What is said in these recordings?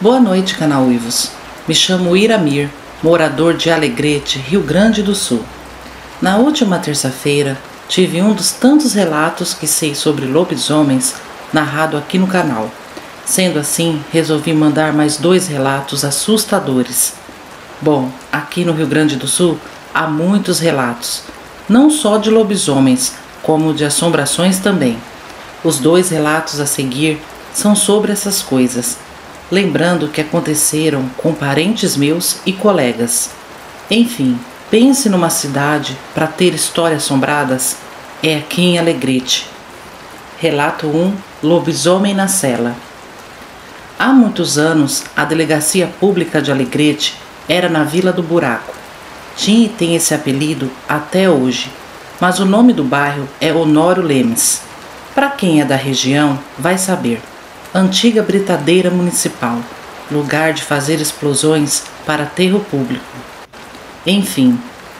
Boa noite, canal Uivos. Me chamo Iramir, morador de Alegrete, Rio Grande do Sul. Na última terça-feira, tive um dos tantos relatos que sei sobre lobisomens narrado aqui no canal. Sendo assim, resolvi mandar mais 2 relatos assustadores. Bom, aqui no Rio Grande do Sul há muitos relatos, não só de lobisomens, como de assombrações também. Os 2 relatos a seguir são sobre essas coisas, lembrando que aconteceram com parentes meus e colegas. Enfim, pense numa cidade para ter histórias assombradas, é aqui em Alegrete. Relato 1: Lobisomem na cela. Há muitos anos, a Delegacia Pública de Alegrete era na Vila do Buraco. Tinha e tem esse apelido até hoje, mas o nome do bairro é Honório Lemes. Para quem é da região, vai saber. Antiga britadeira municipal, lugar de fazer explosões para aterro público. Enfim,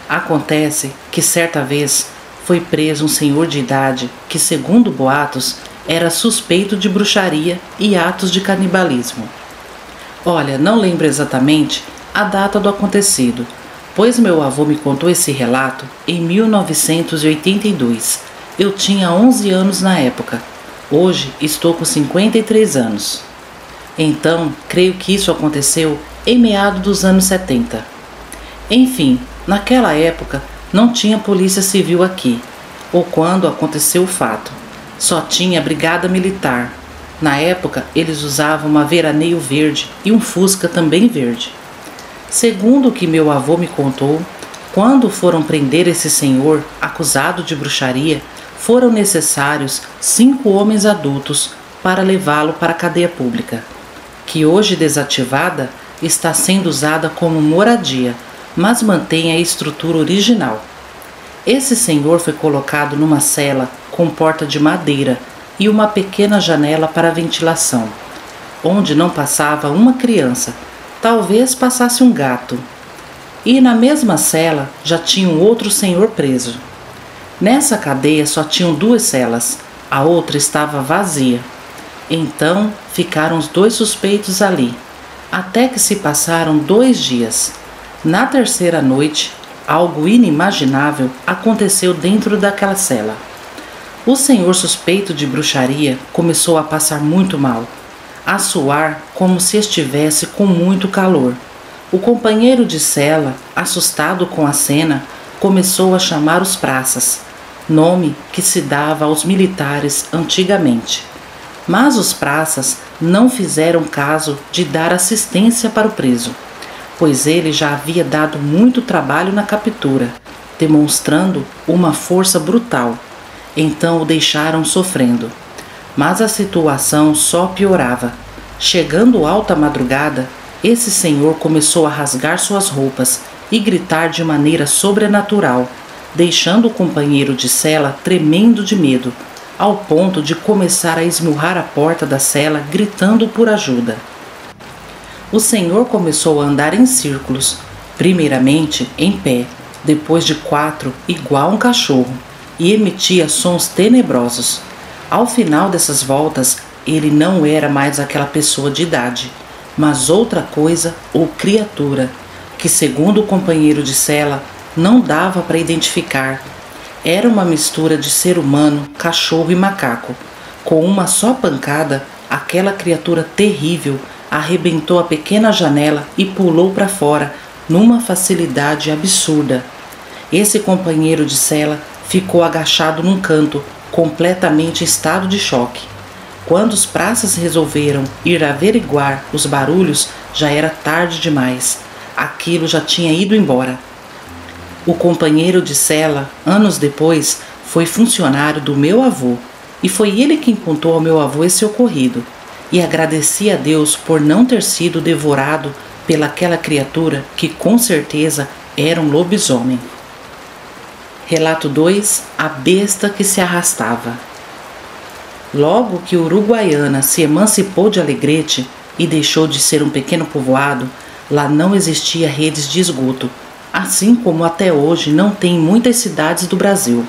acontece que certa vez foi preso um senhor de idade que, segundo boatos, era suspeito de bruxaria e atos de canibalismo. Olha, não lembro exatamente a data do acontecido, pois meu avô me contou esse relato em 1982. Eu tinha 11 anos na época. Hoje estou com 53 anos. Então, creio que isso aconteceu em meados dos anos 70. Enfim, naquela época não tinha polícia civil aqui, ou quando aconteceu o fato. Só tinha brigada militar. Na época, eles usavam uma veraneio verde e um Fusca também verde. Segundo o que meu avô me contou, quando foram prender esse senhor acusado de bruxaria, foram necessários 5 homens adultos para levá-lo para a cadeia pública, que hoje desativada está sendo usada como moradia, mas mantém a estrutura original. Esse senhor foi colocado numa cela com porta de madeira e uma pequena janela para ventilação, onde não passava uma criança, talvez passasse um gato. E na mesma cela já tinha um outro senhor preso. Nessa cadeia só tinham 2 celas, a outra estava vazia. Então ficaram os 2 suspeitos ali, até que se passaram 2 dias. Na terceira noite, algo inimaginável aconteceu dentro daquela cela. O senhor suspeito de bruxaria começou a passar muito mal, a suar como se estivesse com muito calor. O companheiro de cela, assustado com a cena, começou a chamar os praças, nome que se dava aos militares antigamente. Mas os praças não fizeram caso de dar assistência para o preso, pois ele já havia dado muito trabalho na captura, demonstrando uma força brutal. Então o deixaram sofrendo. Mas a situação só piorava. Chegando alta madrugada, esse senhor começou a rasgar suas roupas e gritar de maneira sobrenatural, deixando o companheiro de cela tremendo de medo, ao ponto de começar a esmurrar a porta da cela gritando por ajuda. O senhor começou a andar em círculos, primeiramente em pé, depois de 4 igual um cachorro, e emitia sons tenebrosos. Ao final dessas voltas, ele não era mais aquela pessoa de idade, mas outra coisa ou criatura, que segundo o companheiro de cela, não dava para identificar. Era uma mistura de ser humano, cachorro e macaco. Com uma só pancada, aquela criatura terrível arrebentou a pequena janela e pulou para fora, numa facilidade absurda. Esse companheiro de cela ficou agachado num canto, completamente em estado de choque. Quando os praças resolveram ir averiguar os barulhos, já era tarde demais. Aquilo já tinha ido embora. O companheiro de cela, anos depois, foi funcionário do meu avô, e foi ele quem contou ao meu avô esse ocorrido, e agradeci a Deus por não ter sido devorado pelaquela criatura que com certeza era um lobisomem. Relato 2: A besta que se arrastava. Logo que Uruguaiana se emancipou de Alegrete e deixou de ser um pequeno povoado, lá não existia redes de esgoto, assim como até hoje não tem em muitas cidades do Brasil.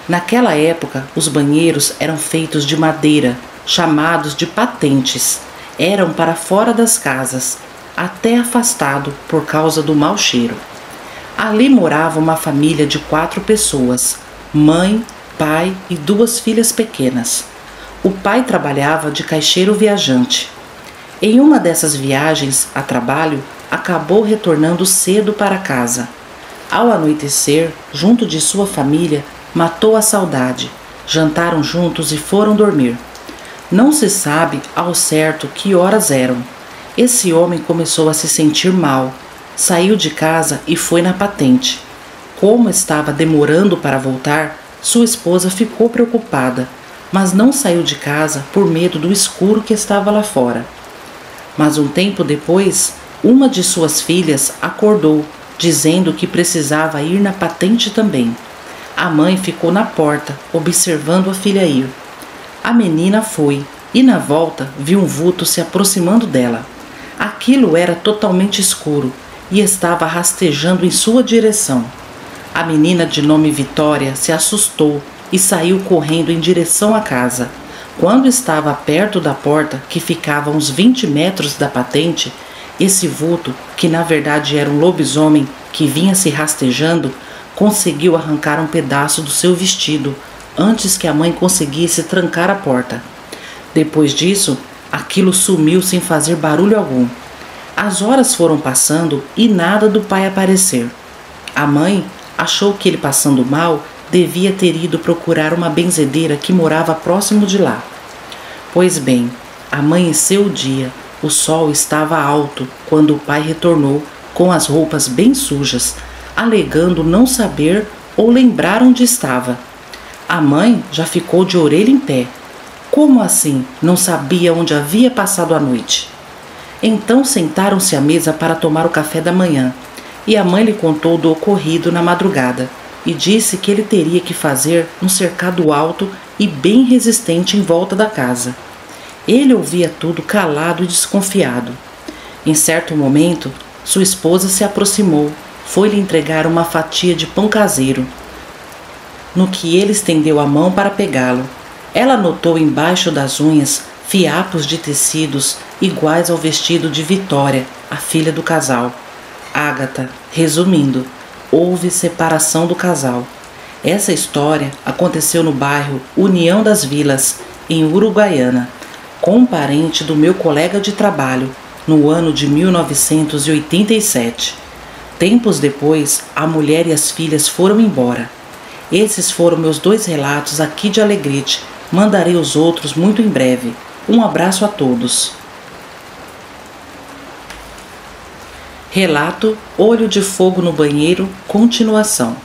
Naquela época, os banheiros eram feitos de madeira, chamados de patentes, eram para fora das casas, até afastado por causa do mau cheiro. Ali morava uma família de 4 pessoas, mãe, pai e 2 filhas pequenas. O pai trabalhava de caixeiro viajante. Em uma dessas viagens a trabalho, acabou retornando cedo para casa. Ao anoitecer, junto de sua família, matou a saudade. Jantaram juntos e foram dormir. Não se sabe ao certo que horas eram. Esse homem começou a se sentir mal. Saiu de casa e foi na patente. Como estava demorando para voltar, sua esposa ficou preocupada, mas não saiu de casa por medo do escuro que estava lá fora. Mas um tempo depois, uma de suas filhas acordou, dizendo que precisava ir na patente também. A mãe ficou na porta, observando a filha ir. A menina foi, e na volta viu um vulto se aproximando dela. Aquilo era totalmente escuro e estava rastejando em sua direção. A menina de nome Vitória se assustou e saiu correndo em direção à casa. Quando estava perto da porta, que ficava a uns 20 metros da patente, esse vulto, que na verdade era um lobisomem que vinha se rastejando, conseguiu arrancar um pedaço do seu vestido antes que a mãe conseguisse trancar a porta. Depois disso, aquilo sumiu sem fazer barulho algum. As horas foram passando e nada do pai aparecer. A mãe achou que ele, passando mal, devia ter ido procurar uma benzedeira que morava próximo de lá. Pois bem, amanheceu o dia, o sol estava alto quando o pai retornou com as roupas bem sujas, alegando não saber ou lembrar onde estava. A mãe já ficou de orelha em pé. Como assim não sabia onde havia passado a noite? Então sentaram-se à mesa para tomar o café da manhã, e a mãe lhe contou do ocorrido na madrugada e disse que ele teria que fazer um cercado alto e bem resistente em volta da casa. Ele ouvia tudo calado e desconfiado. Em certo momento, sua esposa se aproximou, foi-lhe entregar uma fatia de pão caseiro. No que ele estendeu a mão para pegá-lo, ela notou embaixo das unhas fiapos de tecidos iguais ao vestido de Vitória, a filha do casal. Ágata, resumindo, houve separação do casal. Essa história aconteceu no bairro União das Vilas, em Uruguaiana, com um parente do meu colega de trabalho, no ano de 1987. Tempos depois, a mulher e as filhas foram embora. Esses foram meus 2 relatos aqui de Alegrete. Mandarei os outros muito em breve. Um abraço a todos. Relato Olho de Fogo no Banheiro, continuação.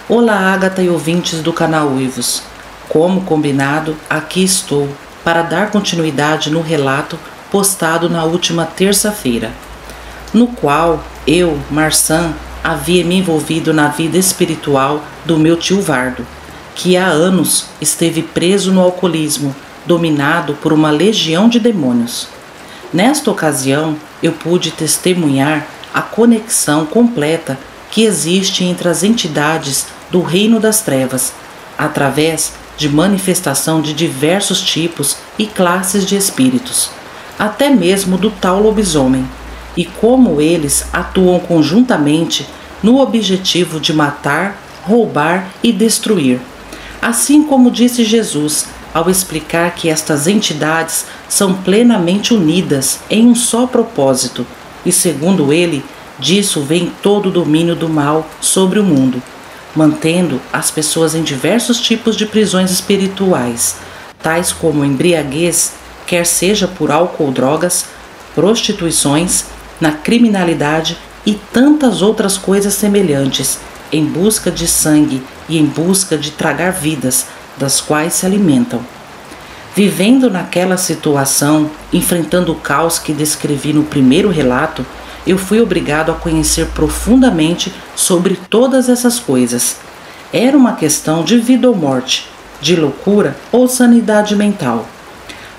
Olá, Ágata e ouvintes do canal Uivos. Como combinado, aqui estou para dar continuidade no relato postado na última terça-feira, no qual eu, Marçã, havia me envolvido na vida espiritual do meu tio Vardo, que há anos esteve preso no alcoolismo, dominado por uma legião de demônios. Nesta ocasião, eu pude testemunhar a conexão completa que existe entre as entidades do reino das trevas, através de manifestação de diversos tipos e classes de espíritos, até mesmo do tal lobisomem, e como eles atuam conjuntamente no objetivo de matar, roubar e destruir. Assim como disse Jesus ao explicar que estas entidades são plenamente unidas em um só propósito, e segundo ele, disso vem todo o domínio do mal sobre o mundo, mantendo as pessoas em diversos tipos de prisões espirituais, tais como embriaguez, quer seja por álcool ou drogas, prostituições, na criminalidade e tantas outras coisas semelhantes, em busca de sangue e em busca de tragar vidas, das quais se alimentam. Vivendo naquela situação, enfrentando o caos que descrevi no primeiro relato, eu fui obrigado a conhecer profundamente sobre todas essas coisas. Era uma questão de vida ou morte, de loucura ou sanidade mental.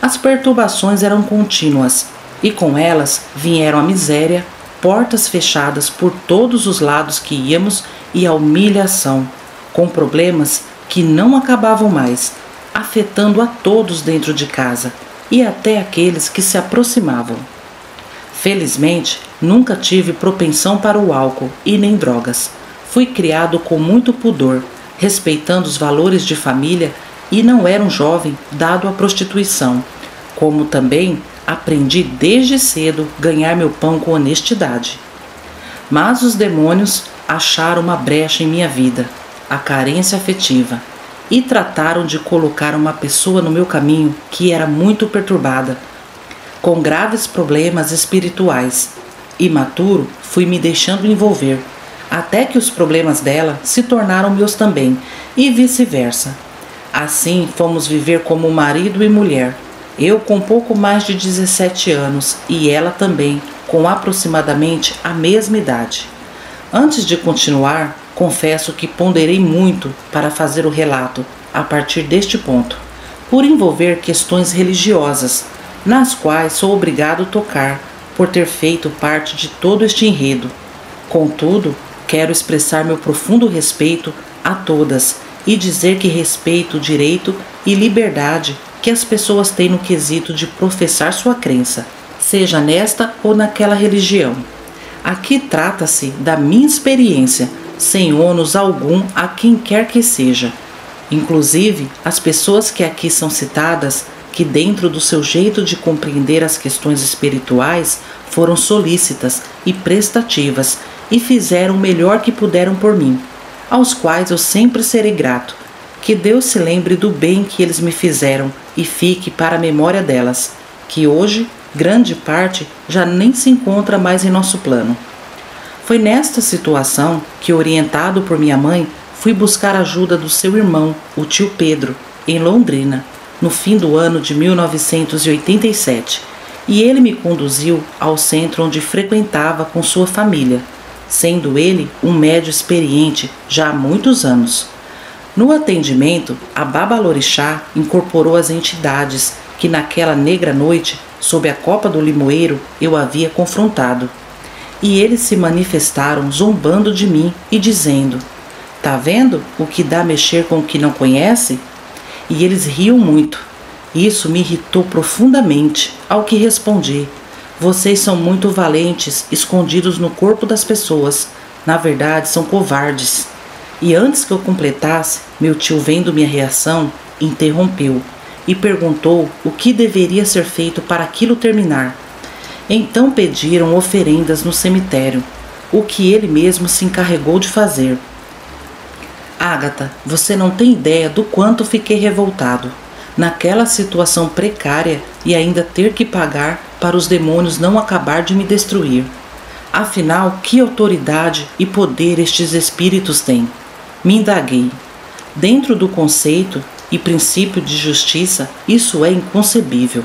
As perturbações eram contínuas, e com elas vieram a miséria, portas fechadas por todos os lados que íamos e a humilhação, com problemas que não acabavam mais, afetando a todos dentro de casa, e até aqueles que se aproximavam. Felizmente, nunca tive propensão para o álcool e nem drogas. Fui criado com muito pudor, respeitando os valores de família e não era um jovem dado à prostituição, como também aprendi desde cedo ganhar meu pão com honestidade. Mas os demônios acharam uma brecha em minha vida, a carência afetiva, e trataram de colocar uma pessoa no meu caminho que era muito perturbada, com graves problemas espirituais. Imaturo, fui me deixando envolver, até que os problemas dela se tornaram meus também, e vice-versa. Assim, fomos viver como marido e mulher, eu com pouco mais de 17 anos e ela também, com aproximadamente a mesma idade. Antes de continuar, confesso que ponderei muito para fazer o relato a partir deste ponto, por envolver questões religiosas, nas quais sou obrigado a tocar, por ter feito parte de todo este enredo. Contudo, quero expressar meu profundo respeito a todas e dizer que respeito o direito e liberdade que as pessoas têm no quesito de professar sua crença, seja nesta ou naquela religião. Aqui trata-se da minha experiência, sem ônus algum a quem quer que seja. Inclusive, as pessoas que aqui são citadas, que dentro do seu jeito de compreender as questões espirituais, foram solícitas e prestativas e fizeram o melhor que puderam por mim, aos quais eu sempre serei grato. Que Deus se lembre do bem que eles me fizeram e fique para a memória delas, que hoje, grande parte, já nem se encontra mais em nosso plano. Foi nesta situação que, orientado por minha mãe, fui buscar a ajuda do seu irmão, o tio Pedro, em Londrina, no fim do ano de 1987, e ele me conduziu ao centro onde frequentava com sua família, sendo ele um médium experiente já há muitos anos. No atendimento, a Babalorixá incorporou as entidades que naquela negra noite, sob a copa do limoeiro, eu havia confrontado. E eles se manifestaram zombando de mim e dizendo: "Tá vendo o que dá mexer com o que não conhece?" E eles riam muito. Isso me irritou profundamente, ao que respondi: "Vocês são muito valentes, escondidos no corpo das pessoas. Na verdade, são covardes." E antes que eu completasse, meu tio, vendo minha reação, interrompeu e perguntou o que deveria ser feito para aquilo terminar. Então pediram oferendas no cemitério, o que ele mesmo se encarregou de fazer. Ágata, você não tem ideia do quanto fiquei revoltado, naquela situação precária e ainda ter que pagar para os demônios não acabar de me destruir. Afinal, que autoridade e poder estes espíritos têm? Me indaguei. Dentro do conceito e princípio de justiça, isso é inconcebível.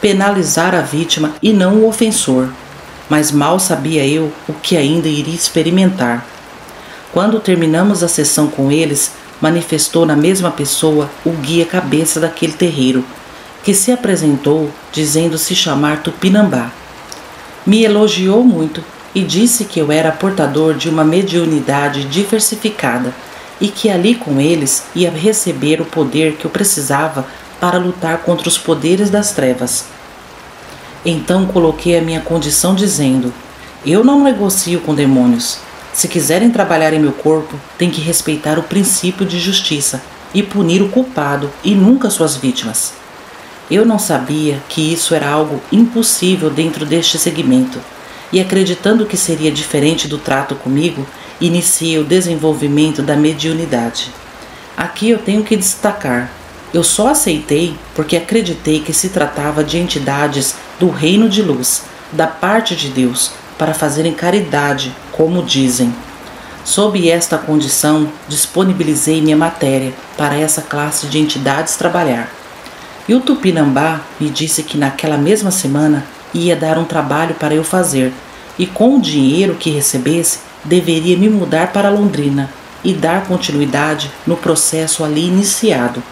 Penalizar a vítima e não o ofensor. Mas mal sabia eu o que ainda iria experimentar. Quando terminamos a sessão com eles, manifestou na mesma pessoa o guia-cabeça daquele terreiro, que se apresentou dizendo se chamar Tupinambá. Me elogiou muito e disse que eu era portador de uma mediunidade diversificada e que ali com eles ia receber o poder que eu precisava para lutar contra os poderes das trevas. Então coloquei a minha condição dizendo: eu não negocio com demônios. Se quiserem trabalhar em meu corpo, tem que respeitar o princípio de justiça e punir o culpado e nunca suas vítimas. Eu não sabia que isso era algo impossível dentro deste segmento, e acreditando que seria diferente do trato comigo, iniciei o desenvolvimento da mediunidade. Aqui eu tenho que destacar: eu só aceitei porque acreditei que se tratava de entidades do reino de luz, da parte de Deus, para fazerem caridade, como dizem. Sob esta condição, disponibilizei minha matéria para essa classe de entidades trabalhar. E o Tupinambá me disse que naquela mesma semana ia dar um trabalho para eu fazer, e com o dinheiro que recebesse, deveria me mudar para Londrina e dar continuidade no processo ali iniciado.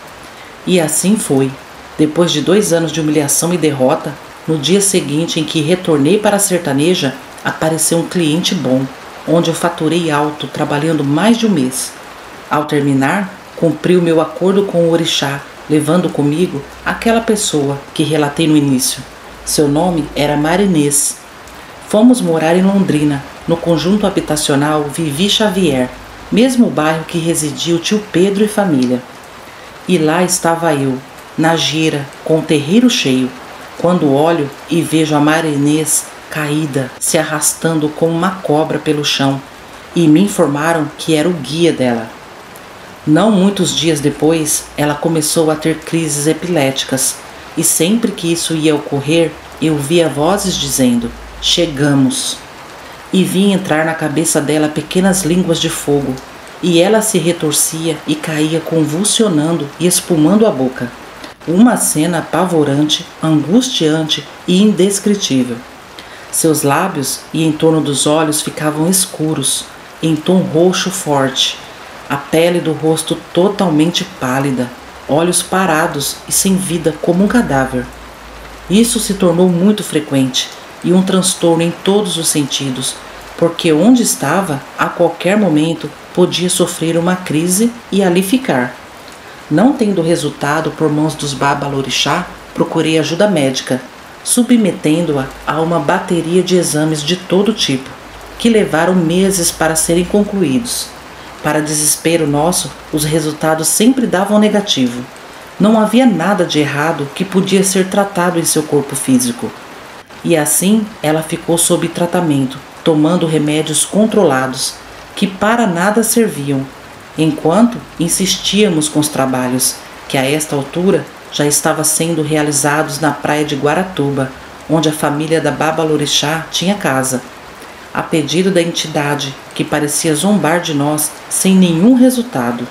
E assim foi. Depois de 2 anos de humilhação e derrota, no dia seguinte em que retornei para a sertaneja, apareceu um cliente bom, onde eu faturei alto, trabalhando mais de 1 mês. Ao terminar, cumpri o meu acordo com o orixá levando comigo aquela pessoa que relatei no início. Seu nome era Marinês. Fomos morar em Londrina, no conjunto habitacional Vivi Xavier, mesmo bairro que residia o tio Pedro e família. E lá estava eu, na Gira, com o terreiro cheio, quando olho e vejo a Marinês caída, se arrastando como uma cobra pelo chão, e me informaram que era o guia dela. Não muitos dias depois, ela começou a ter crises epiléticas, e sempre que isso ia ocorrer, eu via vozes dizendo: "Chegamos!" E vi entrar na cabeça dela pequenas línguas de fogo, e ela se retorcia e caía convulsionando e espumando a boca. Uma cena apavorante, angustiante e indescritível. Seus lábios e em torno dos olhos ficavam escuros, em tom roxo forte, a pele do rosto totalmente pálida, olhos parados e sem vida como um cadáver. Isso se tornou muito frequente e um transtorno em todos os sentidos, porque onde estava, a qualquer momento, podia sofrer uma crise e ali ficar. Não tendo resultado por mãos dos babalorixá, procurei ajuda médica, submetendo-a a uma bateria de exames de todo tipo, que levaram meses para serem concluídos. Para desespero nosso, os resultados sempre davam negativo. Não havia nada de errado que podia ser tratado em seu corpo físico. E assim ela ficou sob tratamento, tomando remédios controlados, que para nada serviam, enquanto insistíamos com os trabalhos, que a esta altura já estavam sendo realizados na praia de Guaratuba, onde a família da Babalorixá tinha casa, a pedido da entidade, que parecia zombar de nós sem nenhum resultado.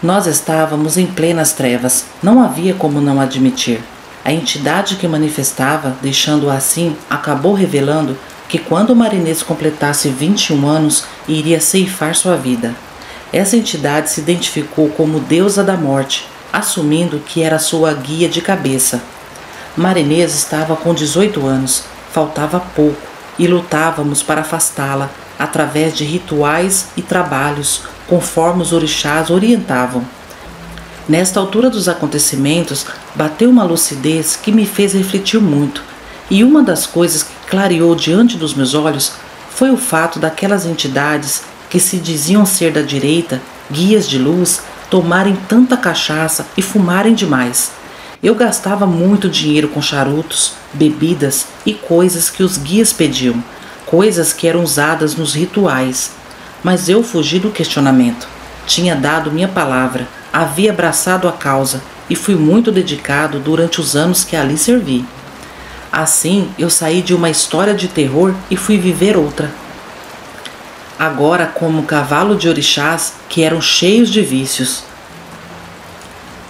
Nós estávamos em plenas trevas, não havia como não admitir. A entidade que manifestava, deixando-o assim, acabou revelando que quando Marinês completasse 21 anos, iria ceifar sua vida. Essa entidade se identificou como deusa da morte, assumindo que era sua guia de cabeça. Marinês estava com 18 anos, faltava pouco, e lutávamos para afastá-la, através de rituais e trabalhos, conforme os orixás orientavam. Nesta altura dos acontecimentos, bateu uma lucidez que me fez refletir muito, e uma das coisas que clareou diante dos meus olhos foi o fato daquelas entidades que se diziam ser da direita, guias de luz, tomarem tanta cachaça e fumarem demais. Eu gastava muito dinheiro com charutos, bebidas e coisas que os guias pediam, coisas que eram usadas nos rituais. Mas eu fugi do questionamento. Tinha dado minha palavra, havia abraçado a causa e fui muito dedicado durante os anos que ali servi. Assim, eu saí de uma história de terror e fui viver outra. Agora como cavalo de orixás que eram cheios de vícios.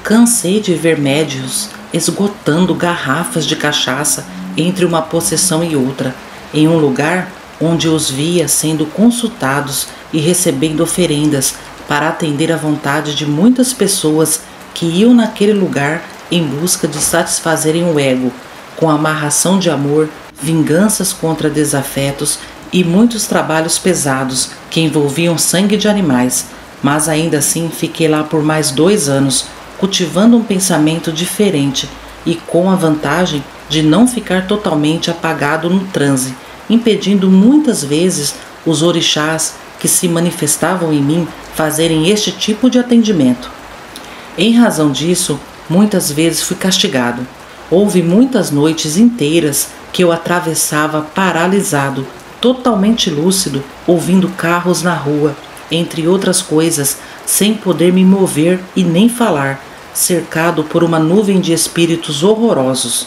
Cansei de ver médiuns esgotando garrafas de cachaça entre uma possessão e outra, em um lugar onde os via sendo consultados e recebendo oferendas para atender à vontade de muitas pessoas que iam naquele lugar em busca de satisfazerem o ego, com amarração de amor, vinganças contra desafetos e muitos trabalhos pesados que envolviam sangue de animais, mas ainda assim fiquei lá por mais 2 anos, cultivando um pensamento diferente e com a vantagem de não ficar totalmente apagado no transe, impedindo muitas vezes os orixás que se manifestavam em mim fazerem este tipo de atendimento. Em razão disso, muitas vezes fui castigado. Houve muitas noites inteiras que eu atravessava paralisado, totalmente lúcido, ouvindo carros na rua, entre outras coisas, sem poder me mover e nem falar, cercado por uma nuvem de espíritos horrorosos.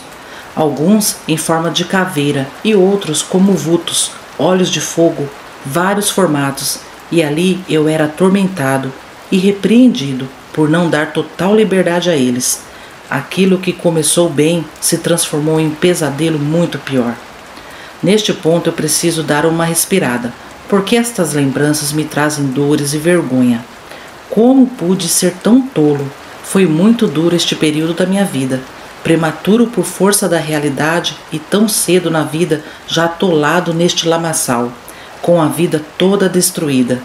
Alguns em forma de caveira e outros como vultos, olhos de fogo, vários formatos, e ali eu era atormentado e repreendido por não dar total liberdade a eles. Aquilo que começou bem se transformou em um pesadelo muito pior. Neste ponto eu preciso dar uma respirada, porque estas lembranças me trazem dores e vergonha. Como pude ser tão tolo? Foi muito duro este período da minha vida, prematuro por força da realidade e tão cedo na vida já atolado neste lamaçal, com a vida toda destruída.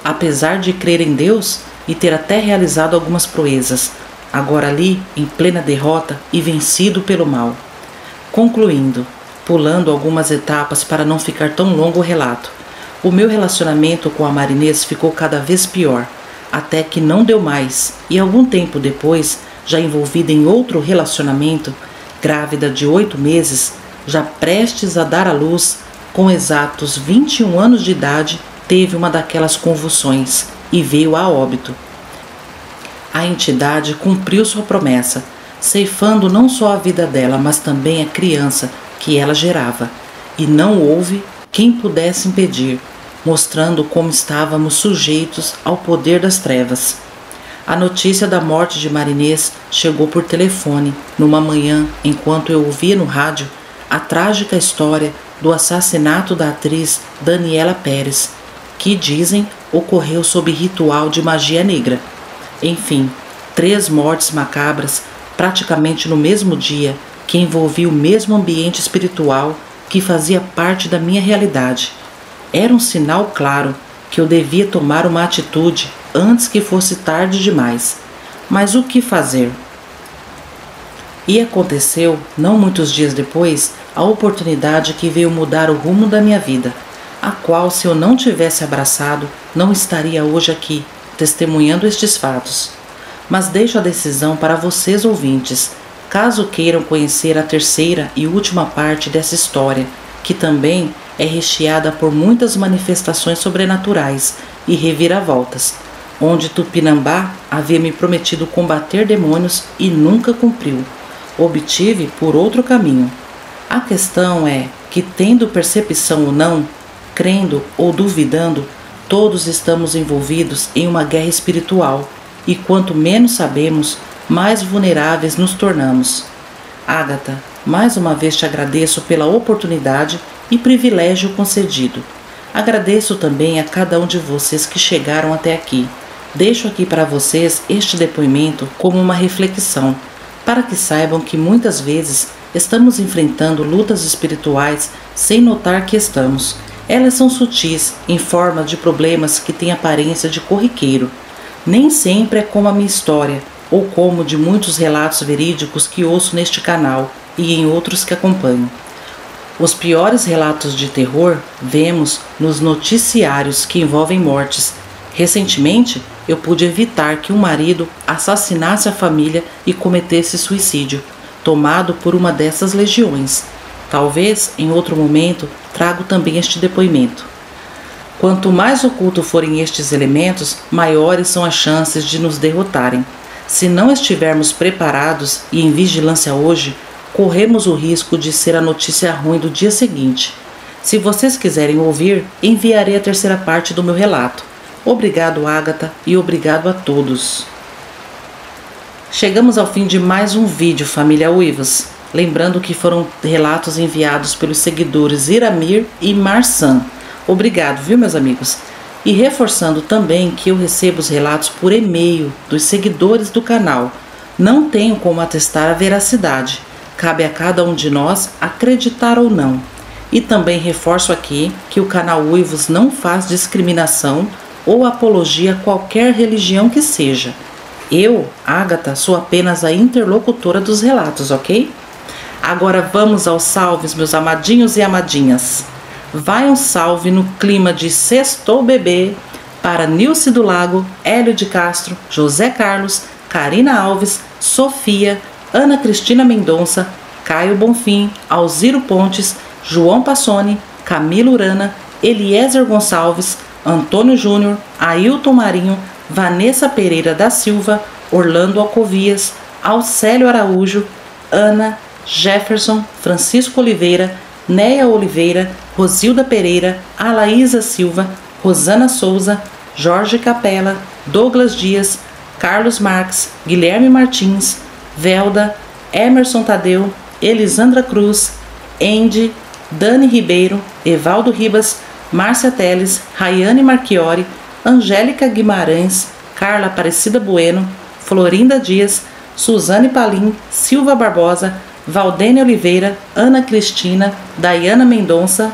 Apesar de crer em Deus, e ter até realizado algumas proezas, agora ali em plena derrota e vencido pelo mal. Concluindo, pulando algumas etapas para não ficar tão longo o relato, o meu relacionamento com a Marinês ficou cada vez pior, até que não deu mais, e algum tempo depois, já envolvida em outro relacionamento, grávida de 8 meses, já prestes a dar à luz, com exatos 21 anos de idade, teve uma daquelas convulsões e veio a óbito. A entidade cumpriu sua promessa, ceifando não só a vida dela, mas também a criança que ela gerava, e não houve quem pudesse impedir, mostrando como estávamos sujeitos ao poder das trevas. A notícia da morte de Marinês chegou por telefone, numa manhã, enquanto eu ouvia no rádio a trágica história do assassinato da atriz Daniela Pérez, que dizem ocorreu sob ritual de magia negra. Enfim, 3 mortes macabras, praticamente no mesmo dia, que envolvia o mesmo ambiente espiritual que fazia parte da minha realidade. Era um sinal claro que eu devia tomar uma atitude antes que fosse tarde demais. Mas o que fazer? E aconteceu, não muitos dias depois, a oportunidade que veio mudar o rumo da minha vida, a qual, se eu não tivesse abraçado, não estaria hoje aqui, testemunhando estes fatos. Mas deixo a decisão para vocês ouvintes, caso queiram conhecer a terceira e última parte dessa história, que também é recheada por muitas manifestações sobrenaturais e reviravoltas, onde Tupinambá havia me prometido combater demônios e nunca cumpriu. Obtive por outro caminho. A questão é que, tendo percepção ou não, crendo ou duvidando, todos estamos envolvidos em uma guerra espiritual, e quanto menos sabemos, mais vulneráveis nos tornamos. Ágata, mais uma vez te agradeço pela oportunidade e privilégio concedido. Agradeço também a cada um de vocês que chegaram até aqui. Deixo aqui para vocês este depoimento como uma reflexão, para que saibam que muitas vezes estamos enfrentando lutas espirituais sem notar que estamos. Elas são sutis, em forma de problemas que têm aparência de corriqueiro. Nem sempre é como a minha história, ou como de muitos relatos verídicos que ouço neste canal e em outros que acompanho. Os piores relatos de terror vemos nos noticiários que envolvem mortes. Recentemente, eu pude evitar que um marido assassinasse a família e cometesse suicídio, tomado por uma dessas legiões. Talvez, em outro momento, trago também este depoimento. Quanto mais oculto forem estes elementos, maiores são as chances de nos derrotarem. Se não estivermos preparados e em vigilância hoje, corremos o risco de ser a notícia ruim do dia seguinte. Se vocês quiserem ouvir, enviarei a terceira parte do meu relato. Obrigado, Ágata, e obrigado a todos. Chegamos ao fim de mais um vídeo, família Uivas. Lembrando que foram relatos enviados pelos seguidores Iramir e Marçan. Obrigado, viu, meus amigos? E reforçando também que eu recebo os relatos por e-mail dos seguidores do canal. Não tenho como atestar a veracidade. Cabe a cada um de nós acreditar ou não. E também reforço aqui que o canal Uivos não faz discriminação ou apologia a qualquer religião que seja. Eu, Ágata, sou apenas a interlocutora dos relatos, ok? Agora vamos aos salves, meus amadinhos e amadinhas. Vai um salve no clima de Sextou Bebê para Nilce do Lago, Hélio de Castro, José Carlos, Karina Alves, Sofia, Ana Cristina Mendonça, Caio Bonfim, Alziro Pontes, João Passoni, Camilo Urana, Eliezer Gonçalves, Antônio Júnior, Ailton Marinho, Vanessa Pereira da Silva, Orlando Alcovias, Alcélio Araújo, Ana, Jefferson, Francisco Oliveira, Néia Oliveira, Rosilda Pereira, Alaísa Silva, Rosana Souza, Jorge Capella, Douglas Dias, Carlos Marques, Guilherme Martins, Velda, Emerson Tadeu, Elisandra Cruz, Andy, Dani Ribeiro, Evaldo Ribas, Márcia Teles, Rayane Marchiori, Angélica Guimarães, Carla Aparecida Bueno, Florinda Dias, Suzane Palim, Silva Barbosa, Valdênia Oliveira, Ana Cristina, Dayana Mendonça,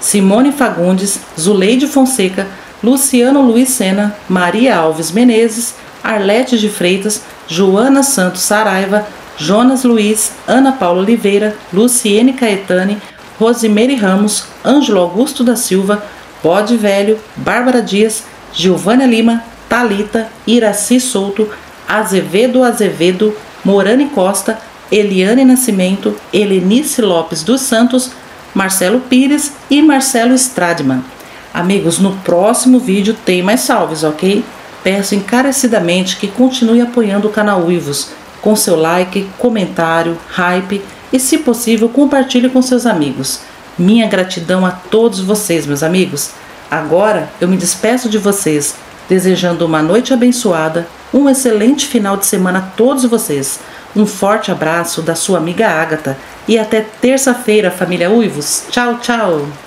Simone Fagundes, Zuleide Fonseca, Luciano Luiz Sena, Maria Alves Menezes, Arlete de Freitas, Joana Santos Saraiva, Jonas Luiz, Ana Paula Oliveira, Luciene Caetani, Rosimeire Ramos, Ângelo Augusto da Silva, Bode Velho, Bárbara Dias, Giovânia Lima, Talita, Iraci Souto, Azevedo, Morane Costa, Eliane Nascimento, Helenice Lopes dos Santos, Marcelo Pires e Marcelo Stradman. Amigos, no próximo vídeo tem mais salves, ok? Peço encarecidamente que continue apoiando o canal Uivos com seu like, comentário, hype e, se possível, compartilhe com seus amigos. Minha gratidão a todos vocês, meus amigos. Agora eu me despeço de vocês, desejando uma noite abençoada, um excelente final de semana a todos vocês. Um forte abraço da sua amiga Ágata e até terça-feira, família Uivos. Tchau, tchau!